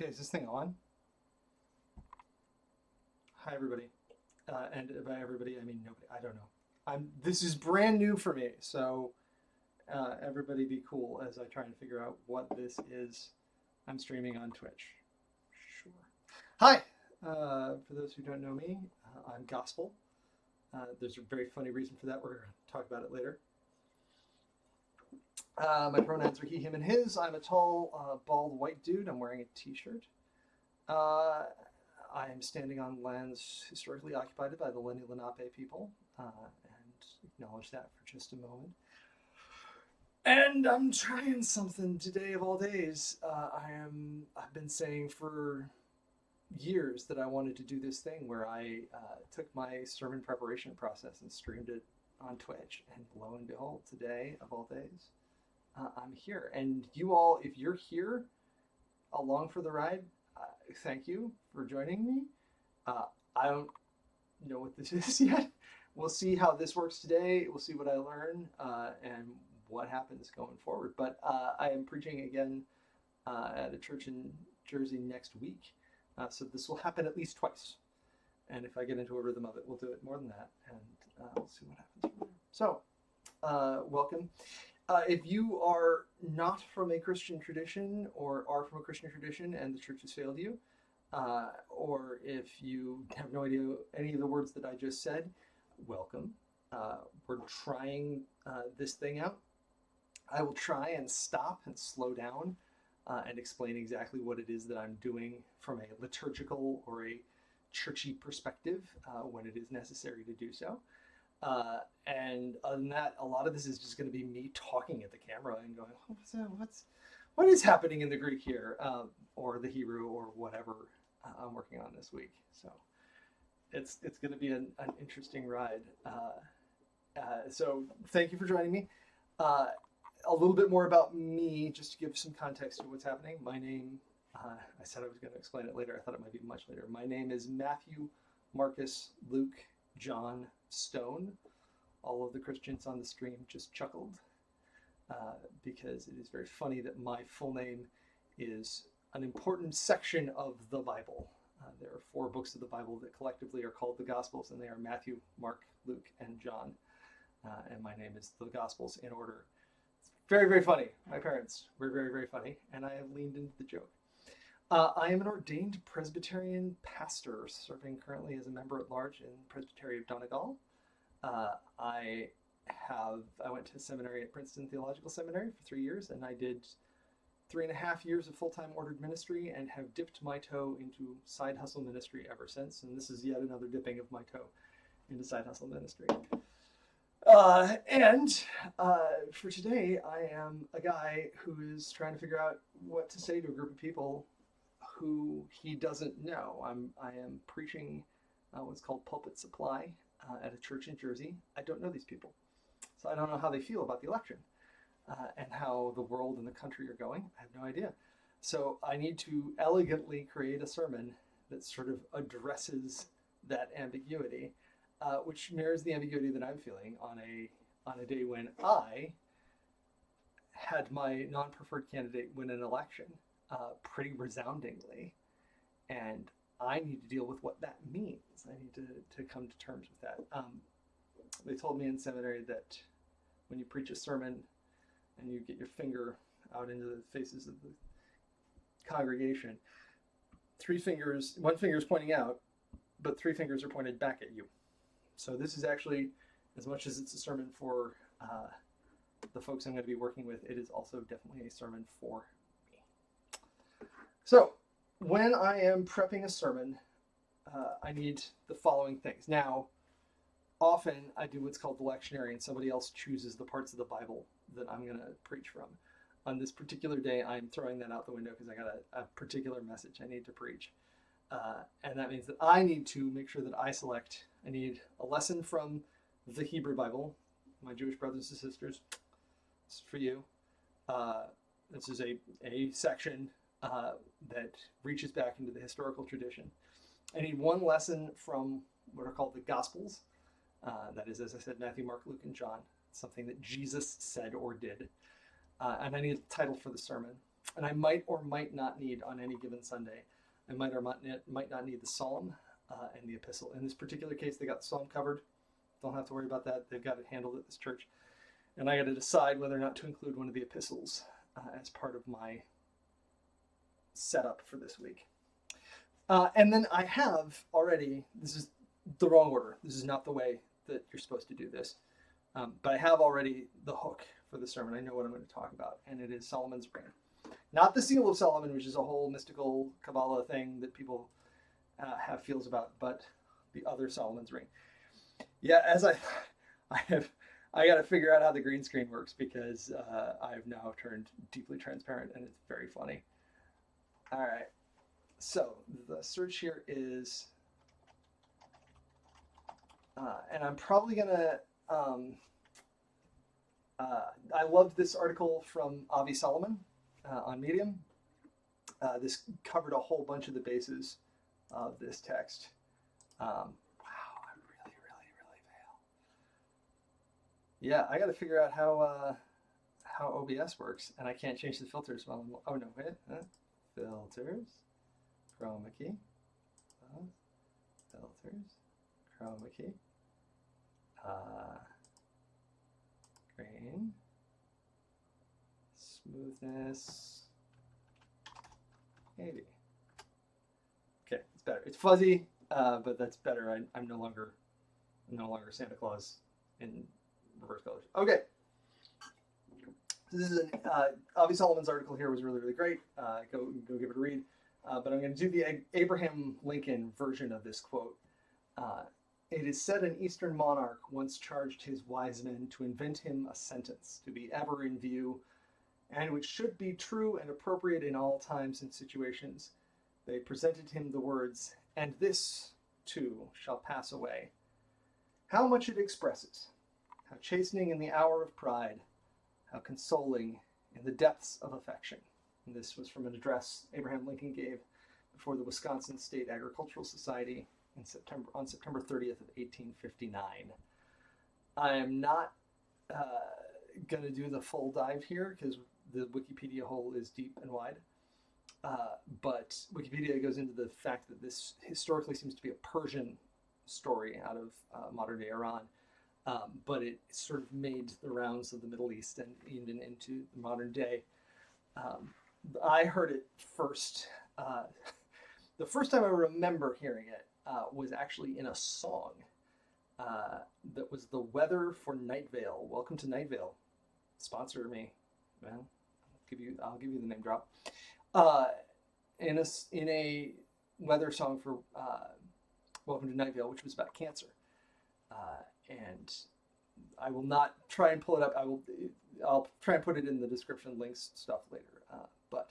Okay, is this thing on? Hi, everybody. And by everybody, I mean nobody. I don't know. This is brand new for me, so everybody be cool as I try and figure out what this is. I'm streaming on Twitch. Sure. Hi. For those who don't know me, I'm Gospel. There's a very funny reason for that. We're going to talk about it later. My pronouns are he, him, and his. I'm a tall, bald white dude. I'm wearing a t-shirt. I am standing on lands historically occupied by the Lenni Lenape people, and acknowledge that for just a moment. And I'm trying something today of all days. I've been saying for years that I wanted to do this thing where I took my sermon preparation process and streamed it on Twitch, and lo and behold, today of all days, I'm here. And you all, if you're here along for the ride, thank you for joining me. I don't know what this is yet. We'll see how this works today. We'll see what I learn and what happens going forward. But I am preaching again at a church in Jersey next week. So this will happen at least twice. And if I get into a rhythm of it, we'll do it more than that. And we'll see what happens from there. So, welcome. If you are not from a Christian tradition or are from a Christian tradition and the church has failed you, or if you have no idea any of the words that I just said, welcome. We're trying this thing out. I will try and stop and slow down and explain exactly what it is that I'm doing from a liturgical or a churchy perspective when it is necessary to do so. And other than that, a lot of this is just going to be me talking at the camera and going, what is happening in the Greek here, or the Hebrew, or whatever I'm working on this week. So it's going to be an interesting ride. So thank you for joining me. A little bit more about me, just to give some context to what's happening. My name, I said I was going to explain it later. I thought it might be much later. My name is Matthew Marcus Luke John Stone. All of the Christians on the stream just chuckled because it is very funny that my full name is an important section of the Bible. There are 4 books of the Bible that collectively are called the Gospels, and they are Matthew, Mark, Luke, and John. And my name is the Gospels in order. It's very, very funny. My parents were very, very funny, and I have leaned into the joke. I am an ordained Presbyterian pastor, serving currently as a member at large in the Presbytery of Donegal. I went to seminary at Princeton Theological Seminary for 3 years, and I did 3.5 years of full-time ordered ministry and have dipped my toe into side hustle ministry ever since. And this is yet another dipping of my toe into side hustle ministry. For today, I am a guy who is trying to figure out what to say to a group of people who he doesn't know. I am preaching what's called pulpit supply at a church in Jersey. I don't know these people, so I don't know how they feel about the election and how the world and the country are going. I have no idea. So I need to elegantly create a sermon that sort of addresses that ambiguity, which mirrors the ambiguity that I'm feeling on a day when I had my non-preferred candidate win an election pretty resoundingly, and I need to deal with what that means. I need to come to terms with that. They told me in seminary that when you preach a sermon and you get your finger out into the faces of the congregation, one finger is pointing out, but 3 fingers are pointed back at you. So this is actually, as much as it's a sermon for the folks I'm going to be working with, it is also definitely a sermon for me. So when I am prepping a sermon, I need the following things. Now, often I do what's called the lectionary, and somebody else chooses the parts of the Bible that I'm going to preach from. On this particular day, I'm throwing that out the window because I got a particular message I need to preach. And that means that I need to make sure that I need a lesson from the Hebrew Bible. My Jewish brothers and sisters, this is for you. This is a section that reaches back into the historical tradition. I need one lesson from what are called the Gospels. That is, as I said, Matthew, Mark, Luke, and John. Something that Jesus said or did. And I need a title for the sermon. And I might or might not need on any given Sunday, I might or might not need the Psalm and the Epistle. In this particular case, they got the Psalm covered. Don't have to worry about that. They've got it handled at this church. And I got to decide whether or not to include one of the epistles as part of my setup for this week. And then I have already, this is the wrong order. This is not the way that you're supposed to do this. But I have already the hook for the sermon. I know what I'm going to talk about, and it is Solomon's Ring. Not the Seal of Solomon, which is a whole mystical Kabbalah thing that people have feels about, but the other Solomon's Ring. Yeah, as I got to figure out how the green screen works because I've now turned deeply transparent, and it's very funny. All right, so the search here is, and I'm probably gonna. I loved this article from Avi Solomon on Medium. This covered a whole bunch of the bases of this text. Wow, I'm really, really, really pale. Yeah, I got to figure out how OBS works, and I can't change the filters while I'm. Oh no, wait. Filters, chroma key, filters, chroma key, grain, smoothness, 80. Okay, it's better. It's fuzzy, but that's better. I'm no longer Santa Claus in reverse colors. Okay. This is an Avi Solomon's article here was really, really great. Go give it a read. But I'm going to do the Abraham Lincoln version of this quote. It is said an Eastern monarch once charged his wise men to invent him a sentence to be ever in view, and which should be true and appropriate in all times and situations. They presented him the words, "And this, too, shall pass away." How much it expresses, how chastening in the hour of pride, how consoling in the depths of affection. And this was from an address Abraham Lincoln gave before the Wisconsin State Agricultural Society on September 30th of 1859. I am not going to do the full dive here because the Wikipedia hole is deep and wide. But Wikipedia goes into the fact that this historically seems to be a Persian story out of modern-day Iran. But it sort of made the rounds of the Middle East and even into the modern day. I heard it first. The first time I remember hearing it was actually in a song that was "The Weather for Night Vale." Welcome to Night Vale. Sponsor me, man. I'll give you the name drop. In a weather song for Welcome to Night Vale, which was about cancer. And I will not try and pull it up. I'll try and put it in the description, links, stuff later. But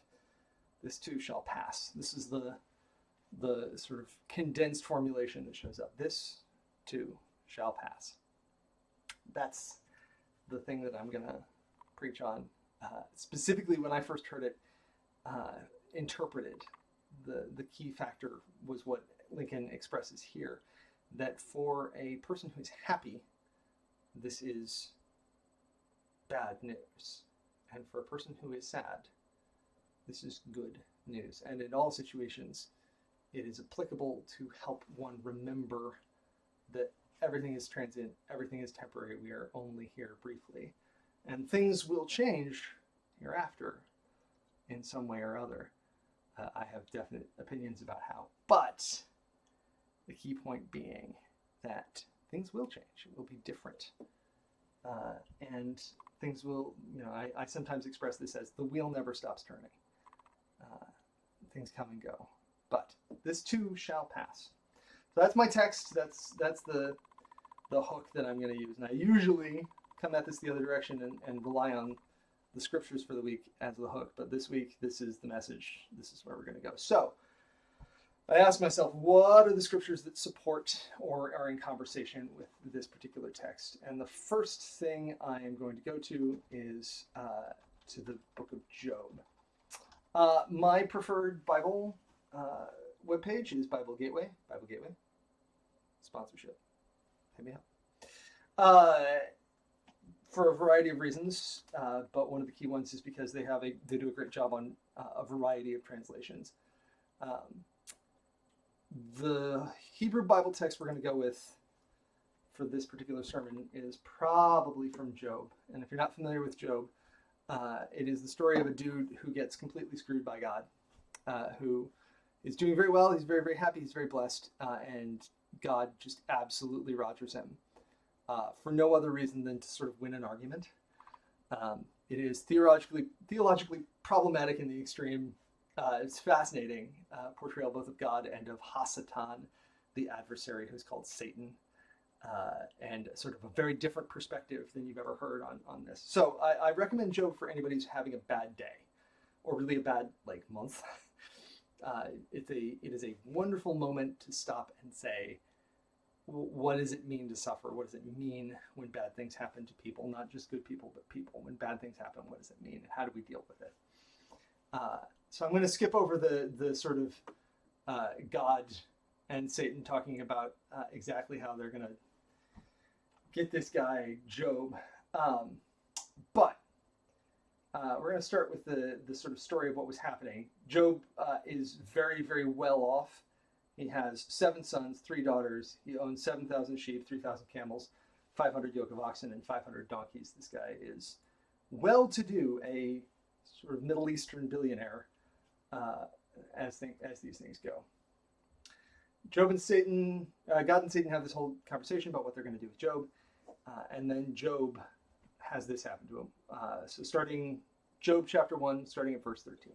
this too shall pass. This is the sort of condensed formulation that shows up. This too shall pass. That's the thing that I'm gonna preach on. Specifically, when I first heard it interpreted, the key factor was what Lincoln expresses here. That for a person who is happy, this is bad news. And for a person who is sad, this is good news. And in all situations, it is applicable to help one remember that everything is transient, everything is temporary, we are only here briefly. And things will change hereafter in some way or other. I have definite opinions about how. But the key point being that things will change. It will be different. And things will, I sometimes express this as the wheel never stops turning. Things come and go. But this too shall pass. So that's my text. That's the hook that I'm going to use. And I usually come at this the other direction and rely on the scriptures for the week as the hook. But this week, this is the message. This is where we're going to go. So I asked myself, what are the scriptures that support or are in conversation with this particular text? And the first thing I am going to go to is to the book of Job. My preferred Bible webpage is Bible Gateway. Bible Gateway. Sponsorship. Hit me up. for a variety of reasons, but one of the key ones is because they do a great job on a variety of translations. Um, the Hebrew Bible text we're going to go with for this particular sermon is probably from Job. And if you're not familiar with Job, it is the story of a dude who gets completely screwed by God, who is doing very well. He's very, very happy. He's very blessed. And God just absolutely rogers him for no other reason than to sort of win an argument. It is theologically problematic in the extreme. It's fascinating portrayal both of God and of Hasatan, the adversary, who's called Satan, and sort of a very different perspective than you've ever heard on this. So I recommend Job for anybody who's having a bad day, or really a bad month. It is a wonderful moment to stop and say, what does it mean to suffer? What does it mean when bad things happen to people? Not just good people, but people. When bad things happen, what does it mean? And how do we deal with it? So I'm going to skip over the sort of God and Satan talking about exactly how they're going to get this guy, Job. But we're going to start with the sort of story of what was happening. Job is very, very well off. He has 7 sons, 3 daughters. He owns 7,000 sheep, 3,000 camels, 500 yoke of oxen, and 500 donkeys. This guy is well-to-do, a sort of Middle Eastern billionaire, as these things go. Job and Satan, God and Satan have this whole conversation about what they're going to do with Job, and then Job has this happen to him. So starting Job chapter 1, starting at verse 13.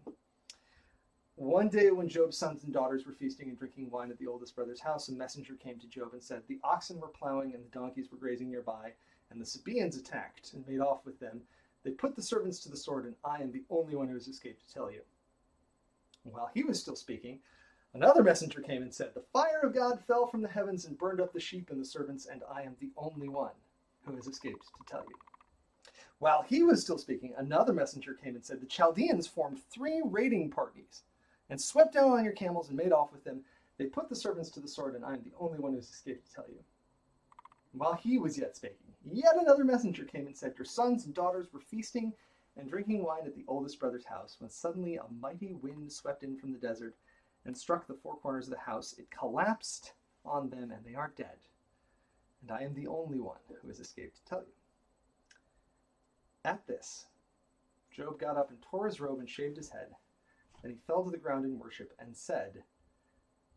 One day when Job's sons and daughters were feasting and drinking wine at the oldest brother's house, a messenger came to Job and said, "The oxen were plowing and the donkeys were grazing nearby, and the Sabaeans attacked and made off with them. They put the servants to the sword, and I am the only one who has escaped to tell you." While he was still speaking, another messenger came and said, "The fire of God fell from the heavens and burned up the sheep and the servants, and I am the only one who has escaped to tell you." While he was still speaking, another messenger came and said, "The Chaldeans formed 3 raiding parties and swept down on your camels and made off with them. They put the servants to the sword, and I am the only one who has escaped to tell you." While he was yet speaking, yet another messenger came and said, "Your sons and daughters were feasting and drinking wine at the oldest brother's house, when suddenly a mighty wind swept in from the desert and struck the 4 corners of the house. It collapsed on them, and they are dead. And I am the only one who has escaped to tell you." At this, Job got up and tore his robe and shaved his head. Then he fell to the ground in worship and said,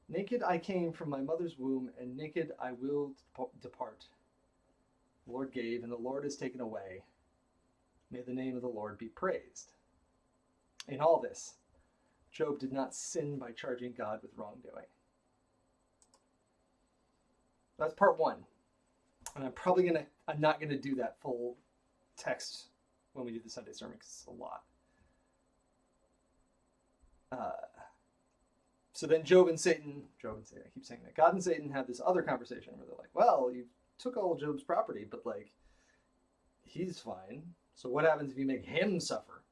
"Naked I came from my mother's womb, and naked I will depart. The Lord gave, and the Lord has taken away. May the name of the Lord be praised." In all this, Job did not sin by charging God with wrongdoing. That's part 1. And I'm not going to do that full text when we do the Sunday sermon, because it's a lot. So then Job and Satan, I keep saying that, God and Satan have this other conversation where they're like, "Well, you took all of Job's property, but he's fine. So what happens if you make him suffer?"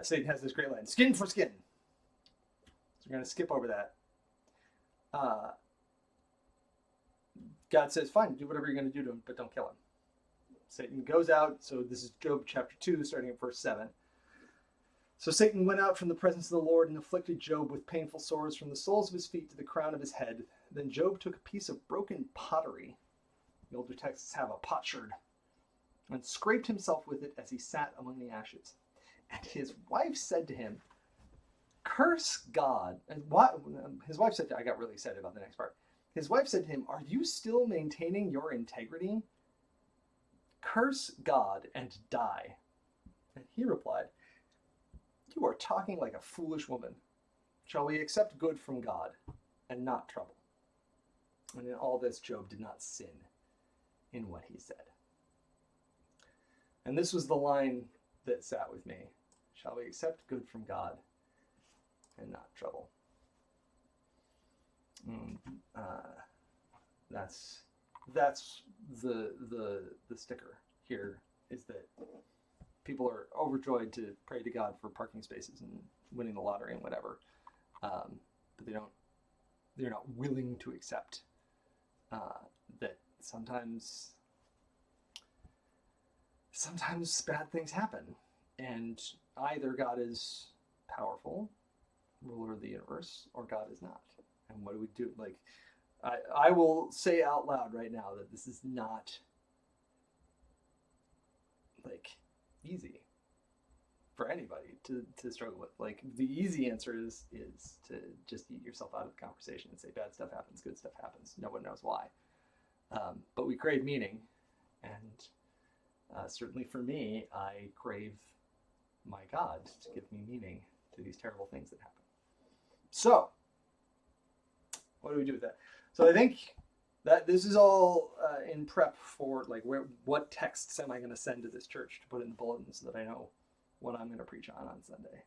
Satan has this great line, "Skin for skin." So we're going to skip over that. God says, "Fine, do whatever you're going to do to him, but don't kill him." Satan goes out. So this is Job chapter 2, starting at verse 7. "So Satan went out from the presence of the Lord and afflicted Job with painful sores from the soles of his feet to the crown of his head. Then Job took a piece of broken pottery," the older texts have a potsherd, "and scraped himself with it as he sat among the ashes. And his wife said to him, 'Curse God.'" And his wife said I got really excited about the next part. His wife said to him, "Are you still maintaining your integrity? Curse God and die." And he replied, "You are talking like a foolish woman. Shall we accept good from God and not trouble?" And in all this, Job did not sin in what he said. And this was the line that sat with me. Shall we accept good from God and not trouble? That's the sticker here, is that people are overjoyed to pray to God for parking spaces and winning the lottery and whatever, but they're not willing to accept that sometimes sometimes bad things happen. And either God is powerful, ruler of the universe, or God is not. And what do we do? Like, I will say out loud right now that this is not like easy for anybody to struggle with. Like the easy answer is to just eat yourself out of the conversation and say bad stuff happens, good stuff happens. No one knows why. But we crave meaning, and certainly for me, I crave my God to give me meaning to these terrible things that happen. So, what do we do with that? So I think that this is all in prep for like what texts am I going to send to this church to put in the bulletin so that I know what I'm going to preach on Sunday.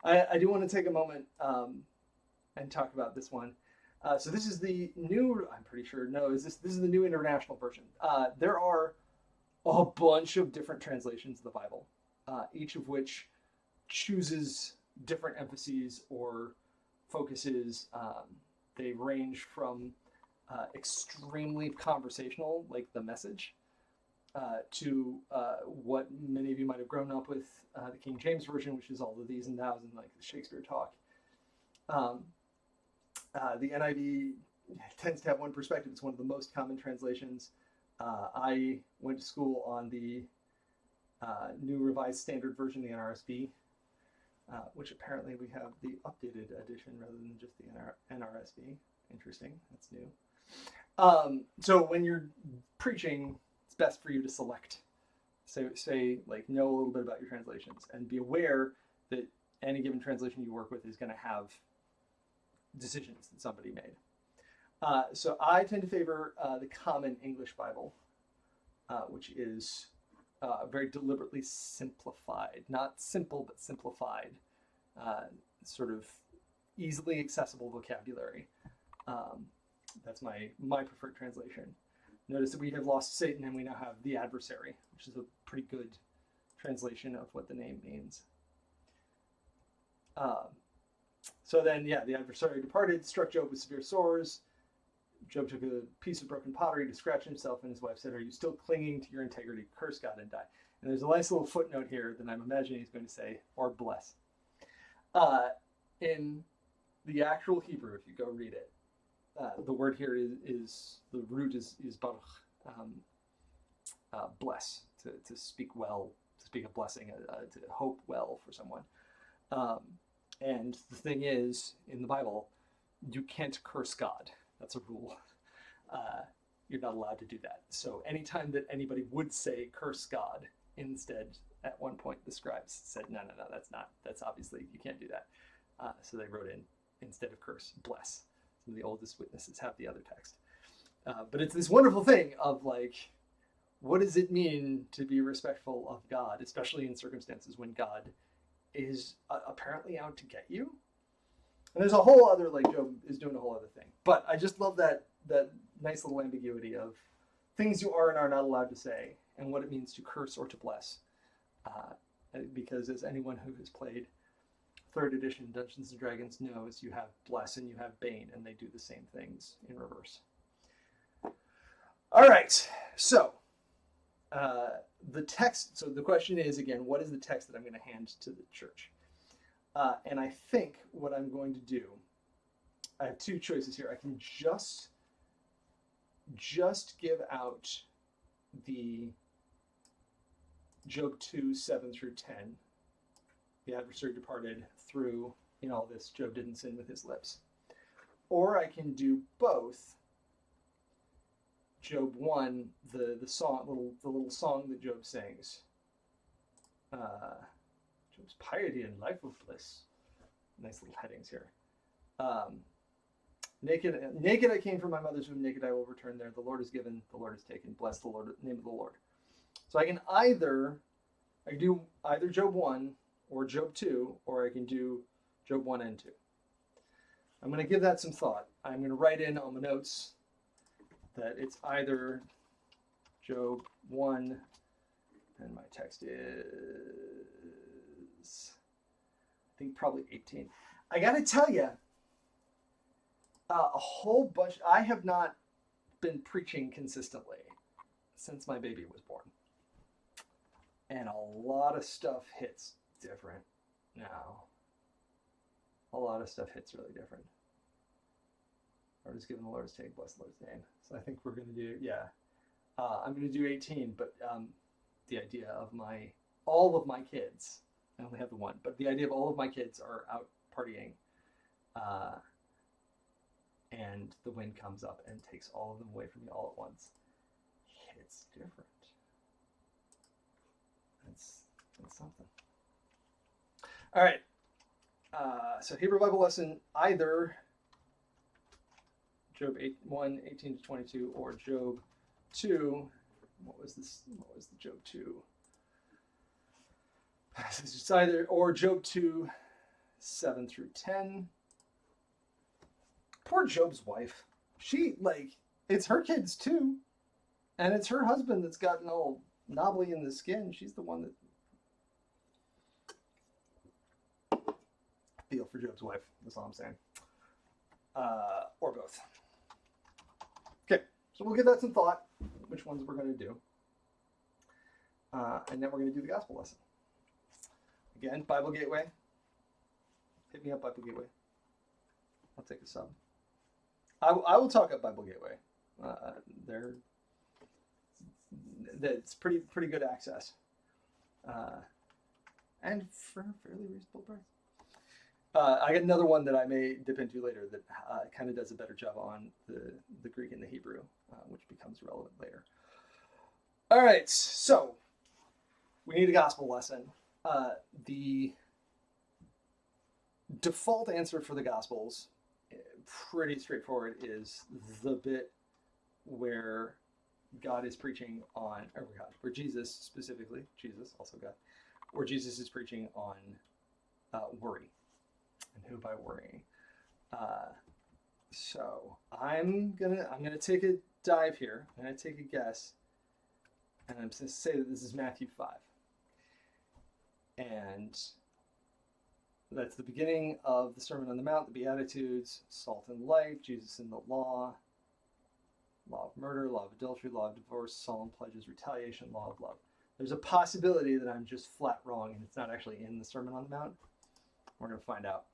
I do want to take a moment and talk about this one. So this is the new, I'm pretty sure, no, this is the new international version. There are a bunch of different translations of the Bible, each of which chooses different emphases or focuses. They range from extremely conversational, like The Message, to what many of you might have grown up with, the King James Version, which is all the these and thous and like the Shakespeare talk. The NIV tends to have one perspective. It's one of the most common translations. I went to school on the New Revised Standard Version, the NRSV, which apparently we have the updated edition rather than just the NRSV. Interesting. That's new. So when you're preaching, it's best for you to select. Say like know a little bit about your translations and be aware that any given translation you work with is going to have decisions that somebody made. So I tend to favor the Common English Bible, which is very deliberately simplified, not simple, but simplified, sort of easily accessible vocabulary. That's my preferred translation. Notice that we have lost Satan and we now have the adversary, which is a pretty good translation of what the name means. So then, yeah, the adversary departed, struck Job with severe sores. Job took a piece of broken pottery to scratch himself, and his wife said, "Are you still clinging to your integrity? Curse God and die." And there's a nice little footnote here that I'm imagining he's going to say, "or bless." In the actual Hebrew, if you go read it, the word here is the root is baruch, bless, to speak well, to speak a blessing, to hope well for someone. And the thing is, in the Bible, you can't curse God. That's a rule. You're not allowed to do that. So anytime that anybody would say curse God, instead, at one point, the scribes said, no, that's obviously, you can't do that. So they wrote in, instead of curse, bless. Some of the oldest witnesses have the other text. But it's this wonderful thing of like, what does it mean to be respectful of God, especially in circumstances when God is apparently out to get you? And there's a whole other, like Job is doing a whole other thing. But I just love that nice little ambiguity of things you are and are not allowed to say and what it means to curse or to bless. Because as anyone who has played 3rd edition Dungeons & Dragons knows, you have bless and you have bane, and they do the same things in reverse. All right, so the text, so the question is, again, what is the text that I'm going to hand to the church? And I think what I'm going to do, I have two choices here. I can just give out the Job 2, 7 through 10. The adversary departed through, in all this, Job didn't sin with his lips. Or I can do both. Job 1, the song, the little song that Job sings. Job's piety and life of bliss. Nice little headings here. Naked I came from my mother's womb, naked I will return there. The Lord is given, the Lord is taken. Bless the Lord, name of the Lord. So I can do either Job 1 or Job 2, or I can do Job 1 and 2. I'm going to give that some thought. I'm going to write in on the notes that it's either Job 1, and my text is, I think, probably 18. I got to tell you, a whole bunch, I have not been preaching consistently since my baby was born. And a lot of stuff hits different now. A lot of stuff hits really different. Lord is given, the Lord is taken, bless the Lord's name. So I think we're going to do, I'm going to do 18, but the idea of all of my kids, I only have the one, but the idea of all of my kids are out partying, and the wind comes up and takes all of them away from me all at once. It's different. That's something. All right. So Hebrew Bible lesson, either Job 1, 18 to 22, or Job 2. What was the Job 2? It's either or Job 2, 7 through 10. Poor Job's wife. She, it's her kids too. And it's her husband that's gotten all knobbly in the skin. She's the one that... Feel for Job's wife. That's all I'm saying. Or both. Okay, so we'll give that some thought, which ones we're going to do. And then we're going to do the gospel lesson. Again, Bible Gateway. Hit me up, Bible Gateway. I'll take a sub. I will talk at Bible Gateway. That's pretty good access. And for a fairly reasonable price. I got another one that I may dip into later that kind of does a better job on the Greek and the Hebrew, which becomes relevant later. All right, so we need a gospel lesson. The default answer for the Gospels, pretty straightforward, is the bit where God is preaching on, where Jesus specifically, Jesus, also God, where Jesus is preaching on worry. And who by worrying. So I'm gonna take a dive here. I'm gonna take a guess, and I'm gonna say that this is Matthew 5, and that's the beginning of the Sermon on the Mount, the Beatitudes, salt and light, Jesus in the law of murder, law of adultery, law of divorce, solemn pledges, retaliation, law of love. There's a possibility that I'm just flat wrong and it's not actually in the Sermon on the Mount. We're gonna find out.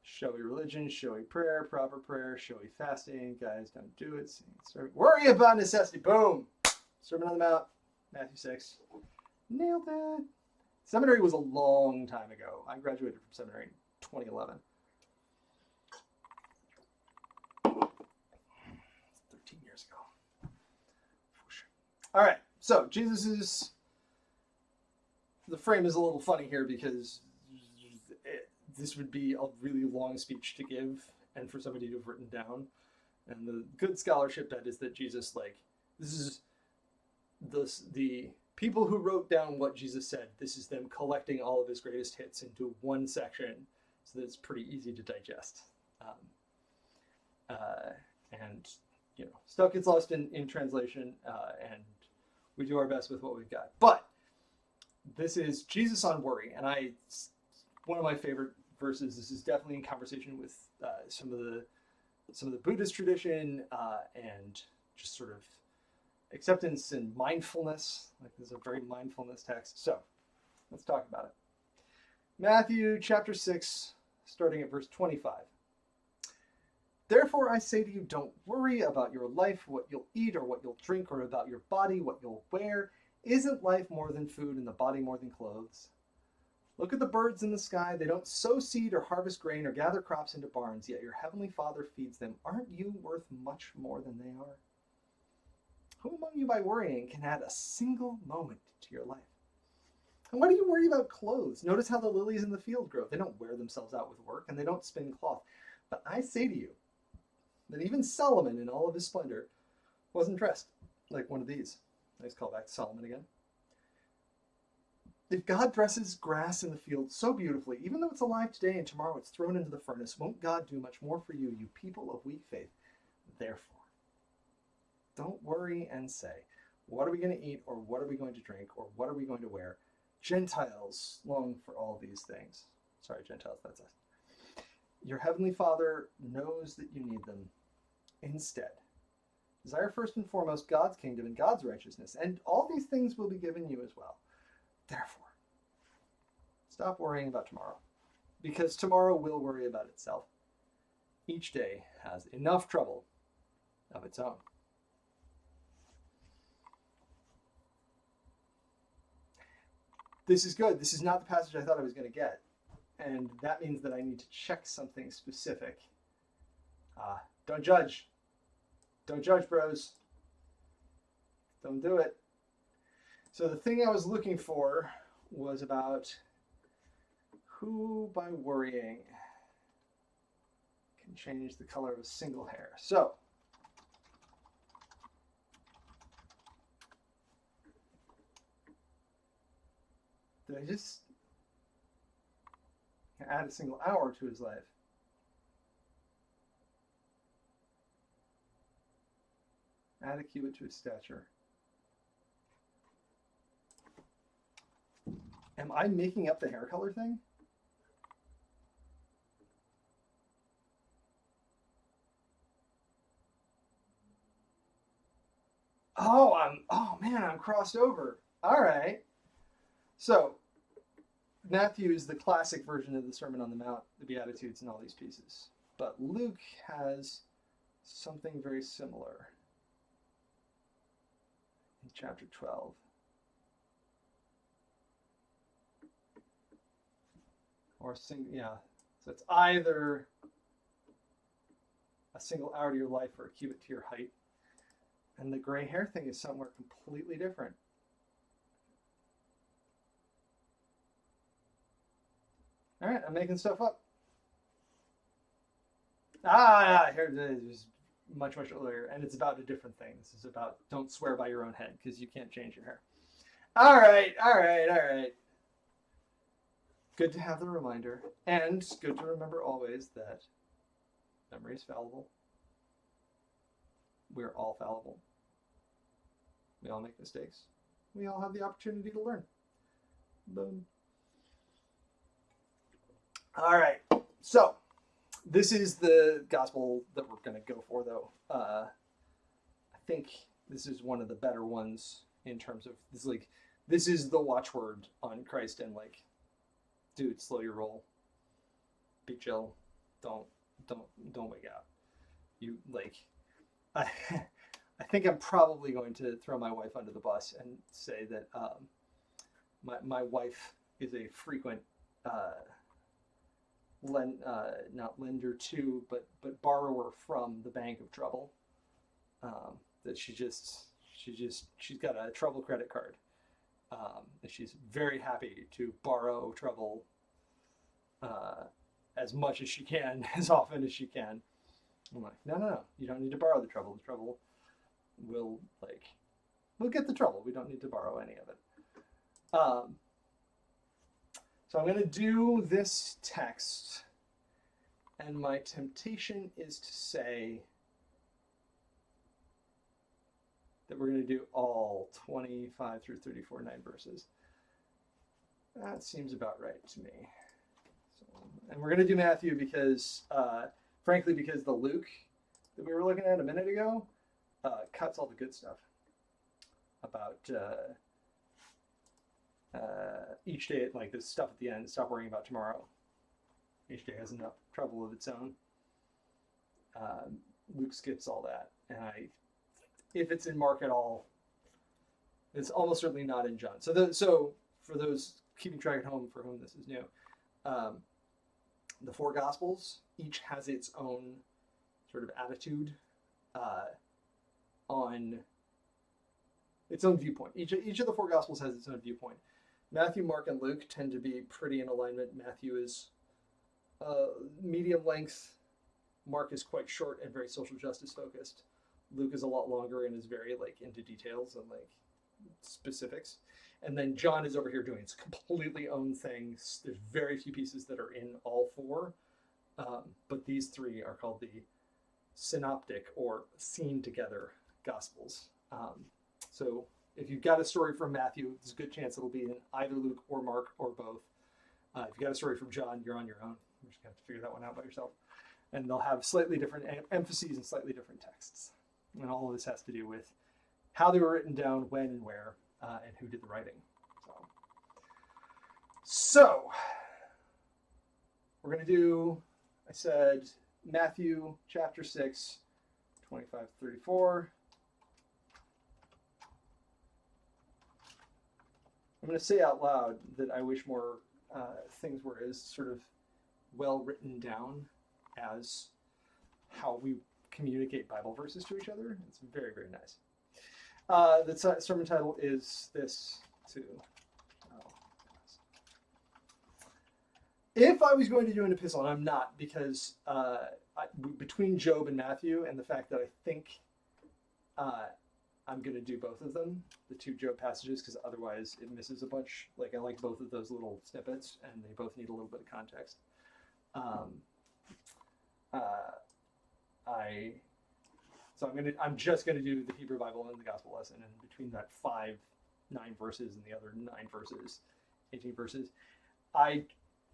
Showy religion, showy prayer, proper prayer, showy fasting. Guys, don't do it. Worry about necessity. Boom. Sermon on the Mount, Matthew 6. Nailed that. Seminary was a long time ago. I graduated from seminary in 2011. 13 years ago. All right. So the frame is a little funny here because this would be a really long speech to give and for somebody to have written down. And the good scholarship bet is that Jesus, the people who wrote down what Jesus said, this is them collecting all of his greatest hits into one section so that it's pretty easy to digest. And, stuff gets lost in translation, and we do our best with what we've got. But this is Jesus on worry, and one of my favorite verses. This is definitely in conversation with some of the Buddhist tradition and just sort of acceptance and mindfulness. This is a very mindfulness text. So let's talk about it. Matthew chapter 6, starting at verse 25. Therefore I say to you, don't worry about your life, what you'll eat or what you'll drink, or about your body, what you'll wear. Isn't life more than food and the body more than clothes? Look at the birds in the sky. They don't sow seed or harvest grain or gather crops into barns, yet your heavenly Father feeds them. Aren't you worth much more than they are? Who among you by worrying can add a single moment to your life? And why do you worry about clothes? Notice how the lilies in the field grow. They don't wear themselves out with work, and they don't spin cloth. But I say to you that even Solomon in all of his splendor wasn't dressed like one of these. Nice callback to Solomon again. If God dresses grass in the field so beautifully, even though it's alive today and tomorrow it's thrown into the furnace, won't God do much more for you, you people of weak faith? Therefore, don't worry and say, what are we going to eat, or what are we going to drink, or what are we going to wear? Gentiles long for all these things. Sorry, Gentiles, that's us. Your heavenly Father knows that you need them. Instead, Desire first and foremost God's kingdom and God's righteousness, and all these things will be given you as well. Therefore, stop worrying about tomorrow, because tomorrow will worry about itself. Each day has enough trouble of its own. This is good. This is not the passage I thought I was going to get. And that means that I need to check something specific. Don't judge. Don't judge, bros. Don't do it. So the thing I was looking for was about who, by worrying, can change the color of a single hair. So did I just add a single hour to his life? Add a cubit to his stature. Am I making up the hair color thing? Oh man, I'm crossed over. All right. So Matthew is the classic version of the Sermon on the Mount, the Beatitudes, and all these pieces. But Luke has something very similar in chapter 12. Or yeah. So it's either a single hour to your life or a cubit to your height. And the gray hair thing is somewhere completely different. All right, I'm making stuff up. Here it is. Much earlier, and it's about a different thing. This is about don't swear by your own head because you can't change your hair. All right. Good to have the reminder, and good to remember always that memory is fallible. We're all fallible. We all make mistakes. We all have the opportunity to learn. Boom. All right. So this is the gospel that we're going to go for, though. I think this is one of the better ones in terms of this. Like, this is the watchword on Christ, and like, dude, slow your roll. Be chill. Don't wig out. You like, I think I'm probably going to throw my wife under the bus and say that my wife is a frequent not lender to, but borrower from the bank of trouble. That she's got a trouble credit card. And she's very happy to borrow trouble as much as she can, as often as she can. I'm like, no, you don't need to borrow the trouble. The trouble we'll get the trouble. We don't need to borrow any of it. So I'm going to do this text, and my temptation is to say that we're going to do all 25 through 34, 9 verses. That seems about right to me. So, and we're going to do Matthew because, frankly, because the Luke that we were looking at a minute ago cuts all the good stuff about each day, like this stuff at the end, stop worrying about tomorrow. Each day has enough trouble of its own. Luke skips all that. And if it's in Mark at all, it's almost certainly not in John. So for those keeping track at home for whom this is new, the four Gospels each has its own sort of attitude on its own viewpoint. Each of the four Gospels has its own viewpoint. Matthew, Mark, and Luke tend to be pretty in alignment. Matthew is medium length. Mark is quite short and very social justice focused. Luke is a lot longer and is very like into details and like specifics. And then John is over here doing its completely own things. There's very few pieces that are in all four, but these three are called the synoptic or seen together Gospels. So if you've got a story from Matthew, there's a good chance it'll be in either Luke or Mark or both. If you've got a story from John, you're on your own. You're just going to have to figure that one out by yourself. And they'll have slightly different emphases and slightly different texts. And all of this has to do with how they were written down, when and where, and who did the writing. So we're going to do, I said, Matthew chapter 6, 25 to 34. I'm going to say out loud that I wish more things were as sort of well written down as how we communicate Bible verses to each other. It's very, very nice. The sermon title is this too. If I was going to do an epistle, and I'm not, because between Job and Matthew and the fact that I think I'm going to do both of them, the two Job passages, because otherwise it misses a bunch. Like, I like both of those little snippets, and they both need a little bit of context. I'm just going to do the Hebrew Bible and the Gospel lesson, and between that 9 verses and the other 9 verses, 18 verses,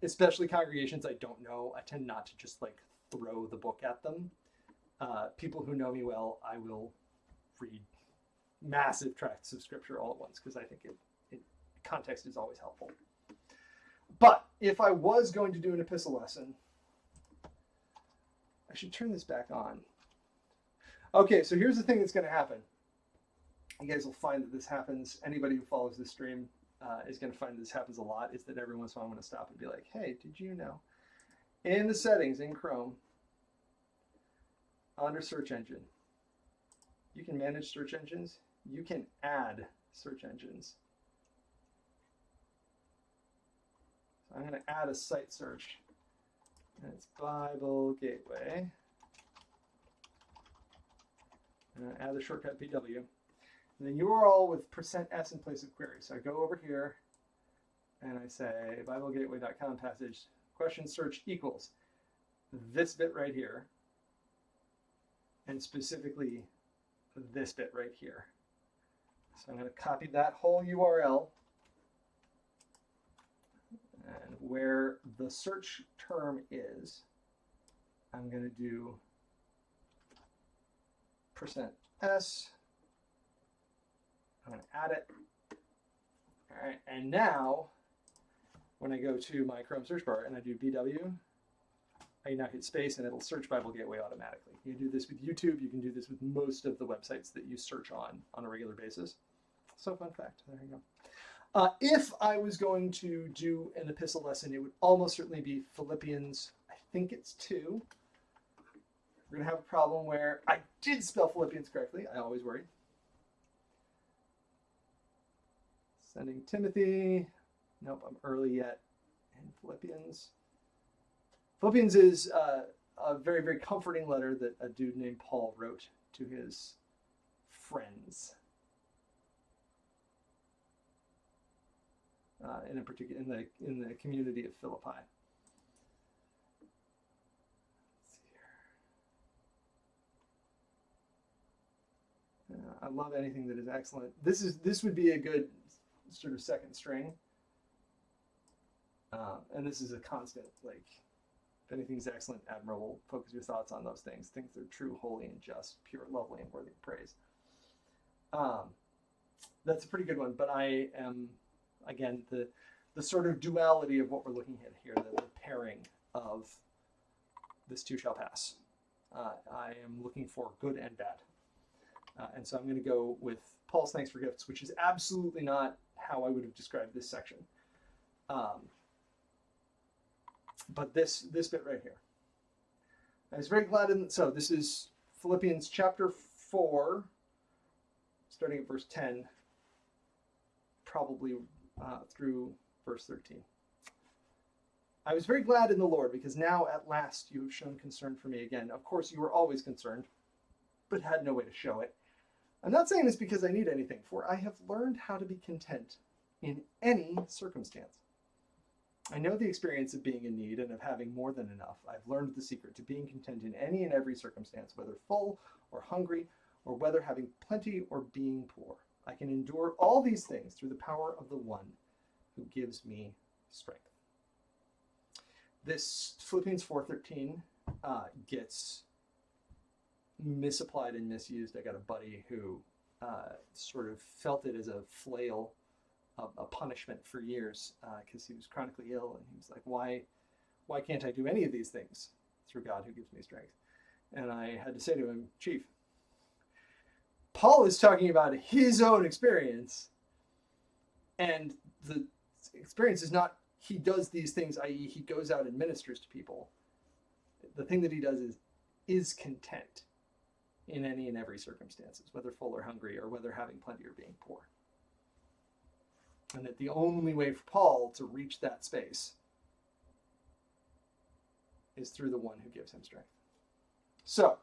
especially congregations I don't know, I tend not to just like throw the book at them. People who know me well, I will read massive tracts of scripture all at once, because I think context is always helpful. But if I was going to do an epistle lesson, I should turn this back on. Okay, so here's the thing that's going to happen. You guys will find that this happens. Anybody who follows this stream is going to find that this happens a lot, is that every once in a while I'm going to stop and be like, hey, did you know? In the settings in Chrome, under search engine, you can manage search engines. You can add search engines. So I'm going to add a site search. And it's Bible Gateway. And I add the shortcut BW. And then URL with %s in place of query. So I go over here and I say BibleGateway.com passage question search equals this bit right here, and specifically this bit right here. So I'm going to copy that whole URL, and where the search term is, I'm going to do %s. I'm going to add it. All right, and now when I go to my Chrome search bar and I do BW, I now hit space and it'll search Bible Gateway automatically. You do this with YouTube. You can do this with most of the websites that you search on a regular basis. So fun fact. There you go. If I was going to do an epistle lesson, it would almost certainly be Philippians. I think it's 2. We're going to have a problem where I did spell Philippians correctly. I always worry. Sending Timothy. Nope, I'm early yet. And Philippians. Philippians is a very, very comforting letter that a dude named Paul wrote to his friends. In the community of Philippi. Let's see here. I love anything that is excellent. This would be a good sort of second string. And this is a constant, like, if anything is excellent, admirable, focus your thoughts on those things that are true, holy, and just, pure, lovely, and worthy of praise. That's a pretty good one, but I am, again, the sort of duality of what we're looking at here, the pairing of this too shall pass. I am looking for good and bad. And so I'm going to go with Paul's thanks for gifts, which is absolutely not how I would have described this section. But this bit right here. I was very glad so this is Philippians chapter 4, starting at verse 10, probably through verse 13. I was very glad in the Lord, because now at last you have shown concern for me again. Of course, you were always concerned, but had no way to show it. I'm not saying this because I need anything, for I have learned how to be content in any circumstance. I know the experience of being in need and of having more than enough. I've learned the secret to being content in any and every circumstance, whether full or hungry, or whether having plenty or being poor. I can endure all these things through the power of the one who gives me strength. This Philippians 4:13 gets misapplied and misused. I got a buddy who sort of felt it as a flail, a punishment for years because he was chronically ill, and he was like, why can't I do any of these things through God who gives me strength? And I had to say to him, Chief, Paul is talking about his own experience, and the experience is not he does these things, i.e. he goes out and ministers to people. The thing that he does is content in any and every circumstances, whether full or hungry, or whether having plenty or being poor. And that the only way for Paul to reach that space is through the one who gives him strength. So,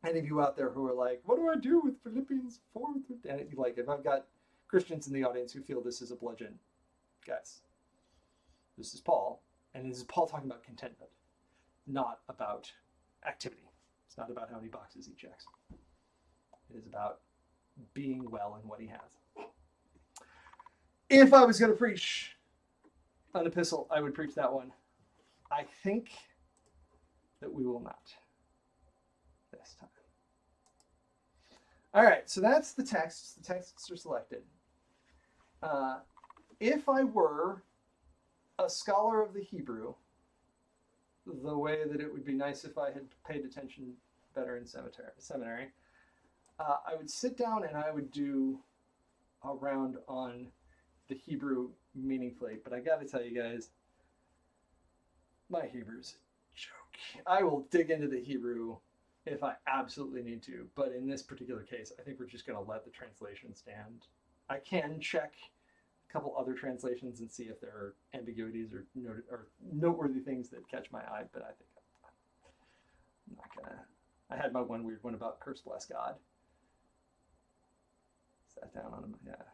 any of you out there who are like, what do I do with Philippians 4? And like, if I've got Christians in the audience who feel this is a bludgeon, guys, this is Paul, and this is Paul talking about contentment, not about activity. It's not about how many boxes he checks. It is about being well in what he has. If I was going to preach an epistle, I would preach that one. I think that we will not this time. All right, so that's the texts. The texts are selected. If I were a scholar of the Hebrew, the way that it would be nice if I had paid attention better in seminary, I would sit down and I would do a round on the Hebrew meaningfully. But I got to tell you guys, my Hebrew's a joke. I will dig into the Hebrew if I absolutely need to, but in this particular case, I think we're just going to let the translation stand. I can check a couple other translations and see if there are ambiguities or noteworthy things that catch my eye, but I think I'm not going to. I had my one weird one about curse bless God. Sat down on him, yeah.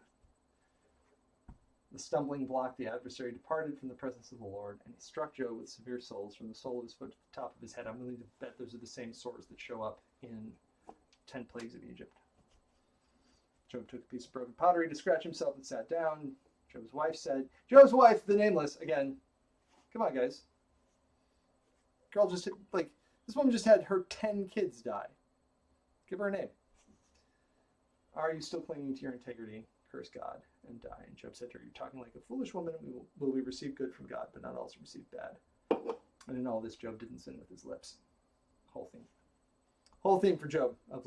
The stumbling block, the adversary departed from the presence of the Lord, and he struck Job with severe sores from the sole of his foot to the top of his head. I'm willing to bet those are the same sores that show up in 10 plagues of Egypt. Job took a piece of broken pottery to scratch himself and sat down. Job's wife said, Job's wife, the nameless, again, come on, guys. Girl just, this woman just had her 10 kids die. Give her a name. Are you still clinging to your integrity? Curse God and die. And Job said to her, you're talking like a foolish woman, and will we receive good from God, but not also receive bad. And in all this, Job didn't sin with his lips. Whole theme for Job of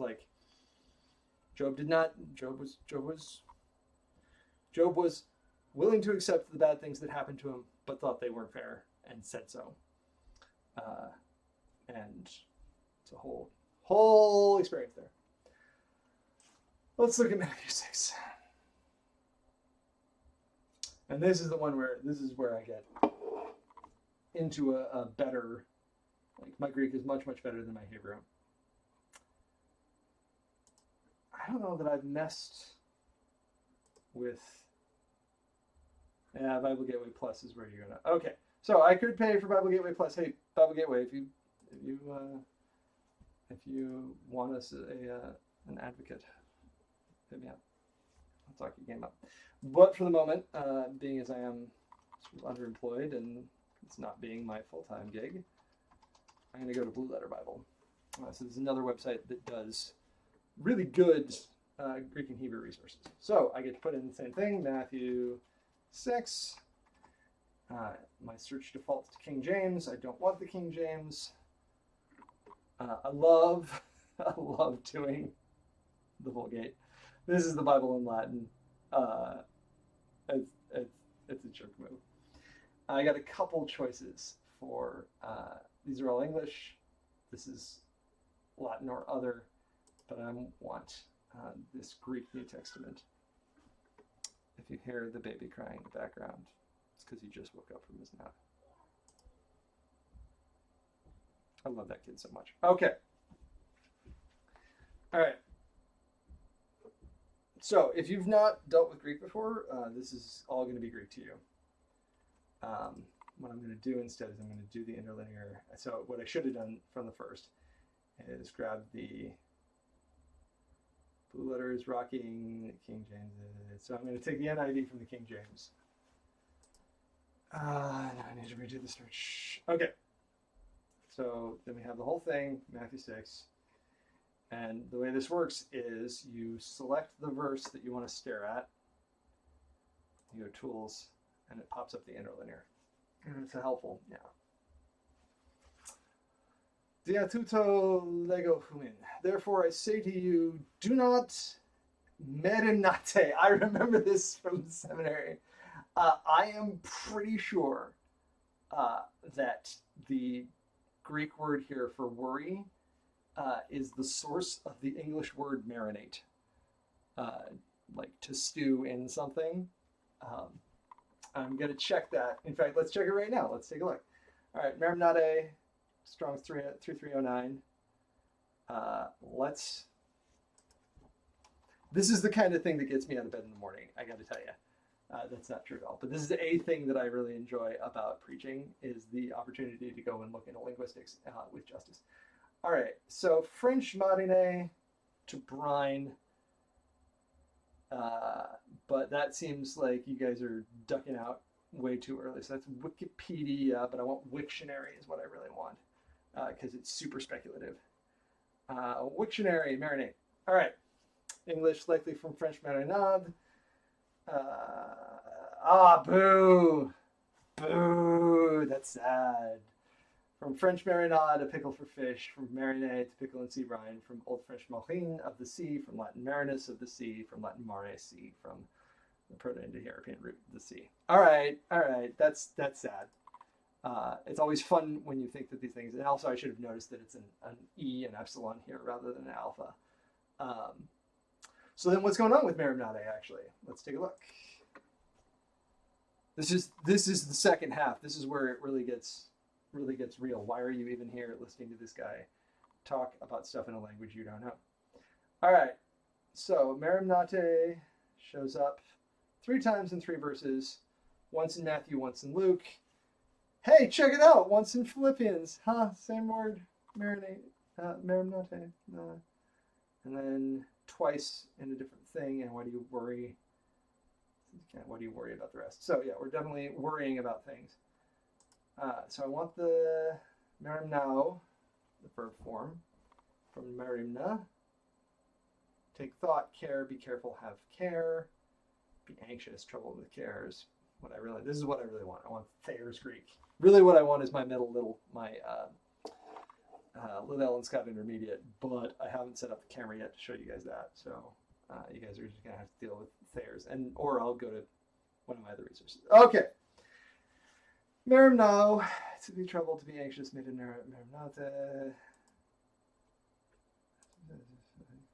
Job was willing to accept the bad things that happened to him, but thought they weren't fair and said so. And it's a whole experience there. Let's look at Matthew 6. And this is where I get into a better, my Greek is much, much better than my Hebrew. I don't know that I've messed with, Bible Gateway Plus is where you're gonna, okay. So I could pay for Bible Gateway Plus. Hey, Bible Gateway, if you want us an advocate, hit me up. I'll talk your game up. But for the moment, being as I am sort of underemployed and it's not being my full-time gig, I'm going to go to Blue Letter Bible. So there's another website that does really good Greek and Hebrew resources. So I get to put in the same thing, Matthew 6. My search defaults to King James. I don't want the King James. I love doing the Vulgate. This is the Bible in Latin. It's a jerk move. I got a couple choices for, these are all English. This is Latin or other, but I want this Greek New Testament. If you hear the baby crying in the background, it's because he just woke up from his nap. I love that kid so much. Okay. All right. So if you've not dealt with Greek before, this is all going to be Greek to you. What I'm going to do instead is I'm going to do the interlinear. So what I should have done from the first is grab the blue letters rocking King James. So I'm going to take the NIV from the King James. Now I need to redo the search. Okay. So then we have the whole thing, Matthew 6. And the way this works is you select the verse that you want to stare at. You go Tools, and it pops up the interlinear. And it's helpful, yeah. Dia tuto lego humin. Therefore I say to you, do not merinate. I remember this from the seminary. I am pretty sure that the Greek word here for worry is the source of the English word marinate, like to stew in something. I'm going to check that. In fact, let's check it right now. Let's take a look. All right, merimnate, Strong's 3309. This is the kind of thing that gets me out of bed in the morning, I got to tell you. That's not true at all. But this is a thing that I really enjoy about preaching, is the opportunity to go and look into linguistics with justice. All right, so French marine to brine. But that seems like you guys are ducking out way too early. So that's Wikipedia, but I want Wiktionary is what I really want, because it's super speculative. Wiktionary, marinate. All right. English, likely from French marinade. Boo. Boo. That's sad. From French marinade, a pickle for fish. From marinade to pickle and sea brine. From Old French marine, of the sea. From Latin marinus, of the sea. From Latin mare, sea. From the Proto-Indo-European root, the sea. All right. That's sad. It's always fun when you think that these things, and also I should have noticed that it's an E and epsilon here rather than an alpha. So then what's going on with merimnate, actually? Let's take a look. This is the second half. This is where it really gets real. Why are you even here listening to this guy talk about stuff in a language you don't know? All right. So merimnate shows up 3 times in 3 verses. Once in Matthew, once in Luke. Hey, check it out. Once in Philippians. Same word. Merimnate. And then twice in a different thing. And why do you worry? What do you worry about the rest? So yeah, we're definitely worrying about things. So I want the merimnao, the verb form, from merimna. Take thought, care, be careful, have care, be anxious, troubled with cares. This is what I really want. I want Thayer's Greek. Really what I want is my Liddell and Scott Intermediate, but I haven't set up the camera yet to show you guys that. So you guys are just going to have to deal with Thayer's, or I'll go to one of my other resources. Okay. Merimnao, to be troubled, to be anxious, merimnate.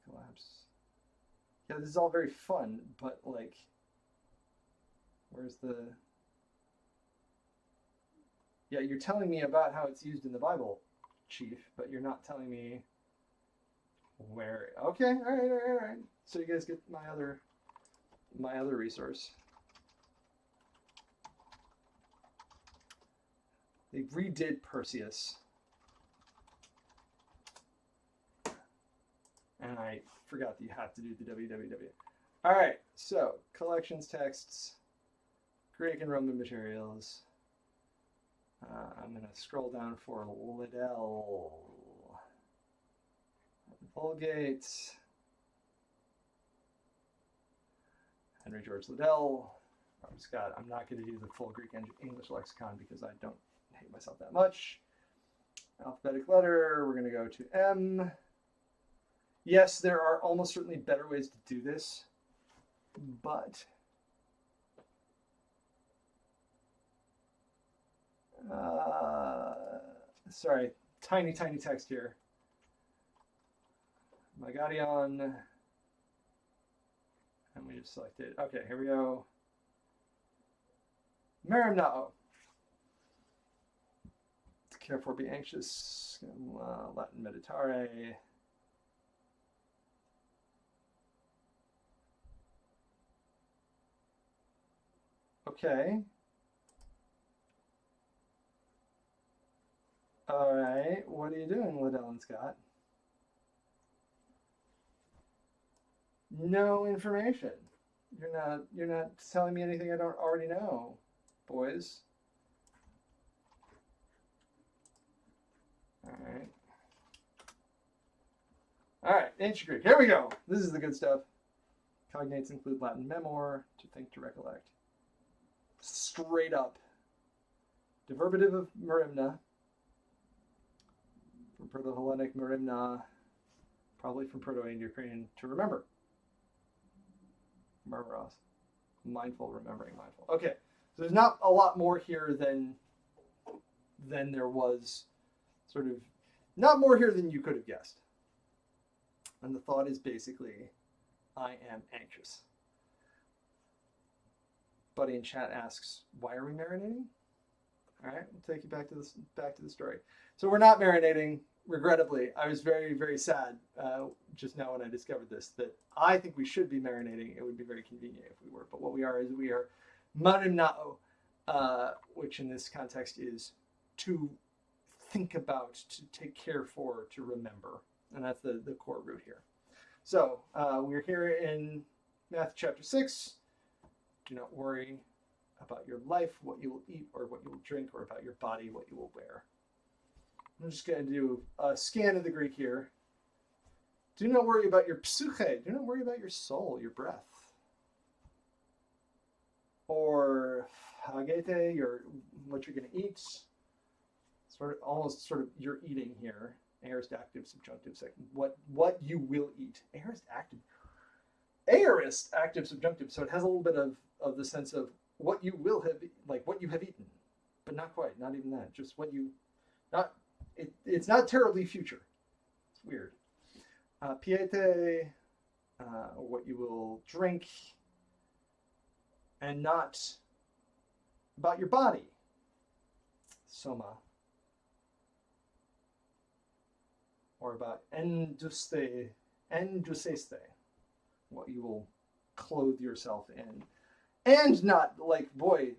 Collapse. Yeah, this is all very fun, but like, where's the... Yeah, you're telling me about how it's used in the Bible, Chief, but you're not telling me where... Okay, all right. So you guys get my other resource. They redid Perseus. And I forgot that you have to do the www. All right, so collections, texts, Greek and Roman materials. I'm going to scroll down for Liddell. Vulgate. Henry George Liddell. Robert Scott. I'm not going to do the full Greek English lexicon because I don't hate myself that much. Alphabetic letter. We're going to go to M. Yes, there are almost certainly better ways to do this, but sorry, tiny text here. Magadion, and we just selected. Okay, here we go. Merimnao. Care for, be anxious. Latin meditare. Okay. All right. What are you doing, Liddell and Scott? No information. You're not telling me anything I don't already know, boys. All right, ancient Greek. Here we go. This is the good stuff. Cognates include Latin memor, to think, to recollect. Straight up. Derivative of merimna, from Proto-Hellenic merimna, probably from Proto-Indo-Ukrainian, to remember. Memoros. Mindful, remembering, mindful. Okay, so there's not a lot more here than there was, sort of, not more here than you could have guessed. And the thought is basically, I am anxious. Buddy in chat asks, why are we marinating? All right, we'll take you back to the story. So we're not marinating. Regrettably, I was very, very sad just now when I discovered this, that I think we should be marinating. It would be very convenient if we were. But what we are is we are marinao, which in this context is to think about, to take care for, to remember. And that's the core root here. So we're here in Matthew chapter 6. Do not worry about your life, what you will eat or what you will drink, or about your body, what you will wear. I'm just going to do a scan of the Greek here. Do not worry about your psyche. Do not worry about your soul, your breath. Or hagete, what you're going to eat. Almost sort of you're eating here. Aorist active, subjunctive, second. What you will eat. Aorist active. Aorist active, subjunctive. So it has a little bit of the sense of what you will have, like what you have eaten, but not quite. Not even that. Just what you, not. It's not terribly future. It's weird. Piete, what you will drink, and not about your body. Soma. Or about enduseste, what you will clothe yourself in. And not, like, boy,